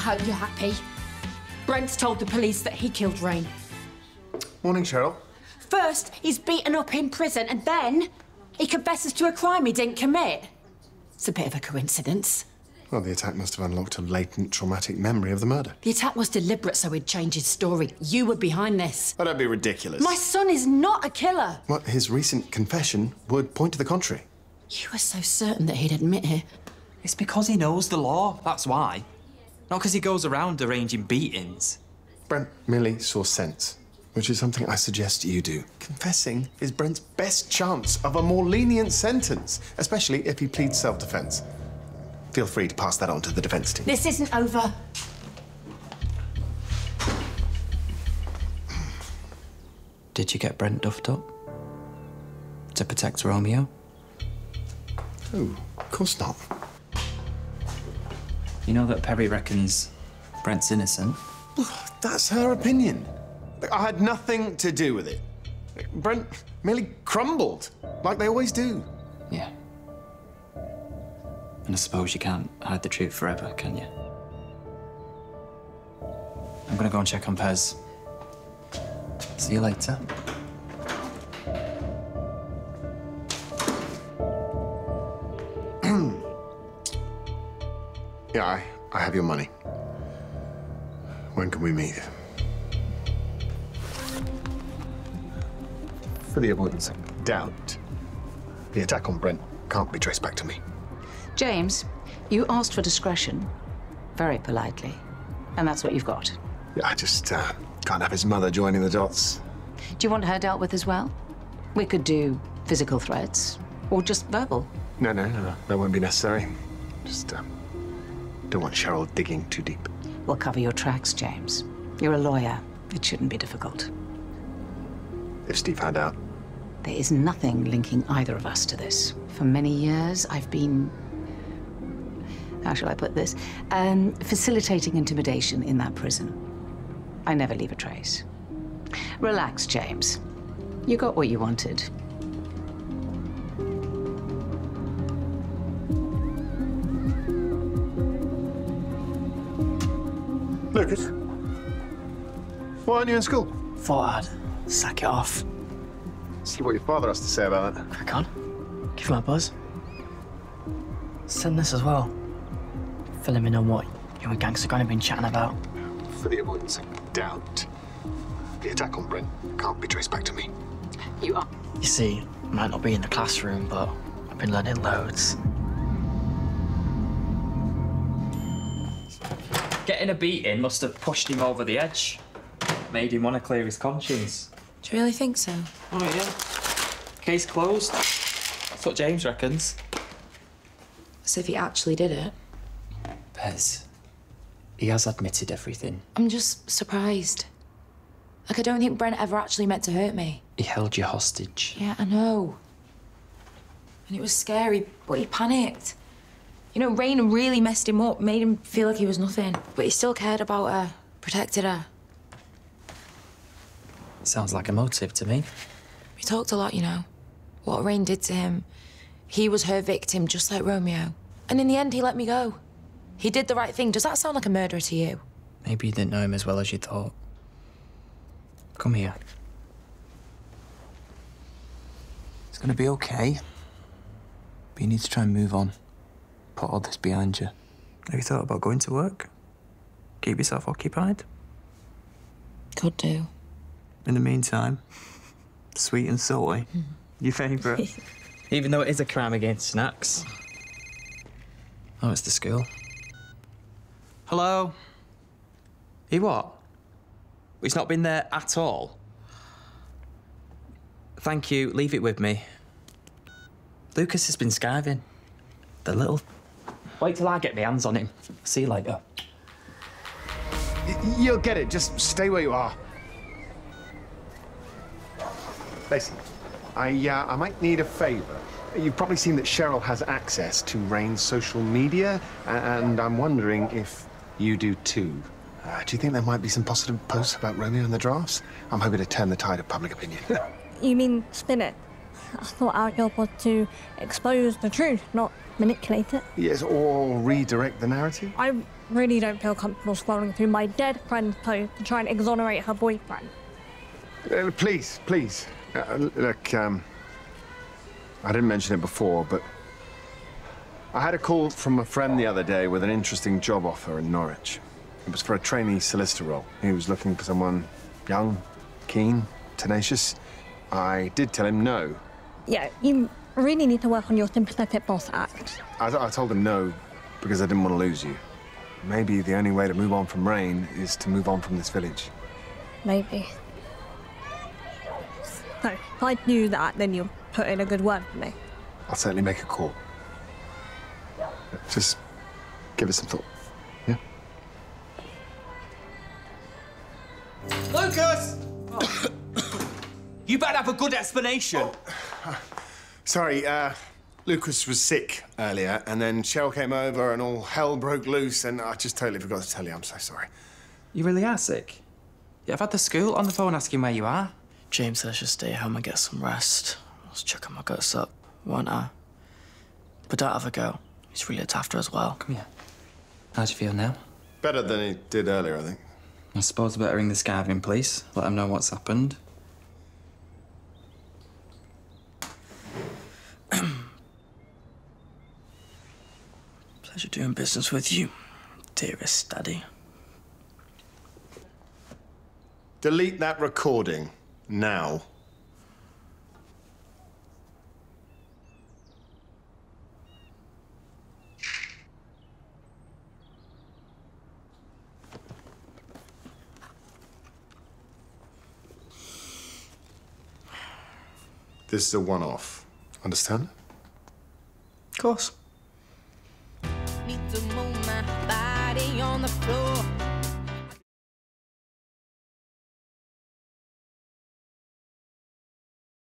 hope you're happy. Brent's told the police that he killed Rain. Morning, Cheryl. First, he's beaten up in prison, and then he confesses to a crime he didn't commit. It's a bit of a coincidence. Well, the attack must have unlocked a latent traumatic memory of the murder. The attack was deliberate so he'd change his story. You were behind this. Oh, don't be ridiculous. My son is not a killer. Well, his recent confession would point to the contrary. You were so certain that he'd admit it. It's because he knows the law, that's why. Not because he goes around arranging beatings. Brent merely saw sense, which is something I suggest you do. Confessing is Brent's best chance of a more lenient sentence, especially if he pleads self-defense. Feel free to pass that on to the defense team. This isn't over. Did you get Brent duffed up? To protect Romeo? Oh, of course not. You know that Perry reckons Brent's innocent? That's her opinion. I had nothing to do with it. Brent merely crumbled, like they always do. Yeah. And I suppose you can't hide the truth forever, can you? I'm gonna go and check on Pez. See you later. Yeah, I have your money. When can we meet? For the avoidance of doubt, the attack on Brent can't be traced back to me. James, you asked for discretion, very politely, and that's what you've got. Yeah, I just can't have his mother joining the dots. Do you want her dealt with as well? We could do physical threats, or just verbal. No, that won't be necessary. Just don't want Cheryl digging too deep. We'll cover your tracks, James. You're a lawyer. It shouldn't be difficult. If Steve found out. There is nothing linking either of us to this. For many years, I've been... how shall I put this? Facilitating intimidation in that prison. I never leave a trace. Relax, James. You got what you wanted. Lucas, why aren't you in school? Thought I'd sack it off. See what your father has to say about that. Crack on. Give him a buzz. Send this as well. Fill him in on what you and Gangster Granny have been chatting about. For the avoidance of doubt, the attack on Brent can't be traced back to me. You are. You see, I might not be in the classroom, but I've been learning loads. Getting a beating must have pushed him over the edge. Made him want to clear his conscience. Do you really think so? Oh, yeah. Case closed. That's what James reckons. As if he actually did it. Pez, he has admitted everything. I'm just surprised. Like, I don't think Brent ever actually meant to hurt me. He held you hostage. Yeah, I know. And it was scary, but he panicked. You know, Rain really messed him up, made him feel like he was nothing. But he still cared about her, protected her. Sounds like a motive to me. We talked a lot, you know. What Rain did to him. He was her victim, just like Romeo. And in the end, he let me go. He did the right thing. Does that sound like a murderer to you? Maybe you didn't know him as well as you thought. Come here. It's gonna be okay. But you need to try and move on. Put all this behind you. Have you thought about going to work? Keep yourself occupied? Could do. In the meantime, sweet and salty. Your favourite. Even though it is a crime against snacks. Oh, it's the school. Hello? He what? He's not been there at all? Thank you, leave it with me. Lucas has been skiving. The little... Wait till I get my hands on him. See you later. You'll get it. Just stay where you are. Listen, I might need a favor. You've probably seen that Cheryl has access to Rain's social media, and I'm wondering if you do too. Do you think there might be some positive posts about Romeo in the drafts? I'm hoping to turn the tide of public opinion. You mean spin it? I thought our job was to expose the truth, not manipulate it. Yes, or redirect the narrative? I really don't feel comfortable scrolling through my dead friend's post to try and exonerate her boyfriend. Please, please. Look, I didn't mention it before, but I had a call from a friend the other day with an interesting job offer in Norwich. It was for a trainee solicitor role. He was looking for someone young, keen, tenacious. I did tell him no. Yeah, you really need to work on your sympathetic boss act. I told him no because I didn't want to lose you. Maybe the only way to move on from Rain is to move on from this village. Maybe. So, if I do that, then you'll put in a good word for me. I'll certainly make a call. Just give it some thought, yeah? Lucas! You better have a good explanation. Sorry, Lucas was sick earlier, and then Cheryl came over and all hell broke loose, and I just totally forgot to tell you. I'm so sorry. You really are sick? Yeah, I've had the school on the phone asking where you are. James said I should stay home and get some rest. I was chucking my guts up, weren't I? But don't have a go. He's really looked after as well. Come here. How do you feel now? Better than he did earlier, I think. I suppose I better ring the Scarvin police, let them know what's happened. Pleasure doing business with you, dearest Daddy. Delete that recording, now. This is a one-off. Understand? Of course. Need to move my body on the floor.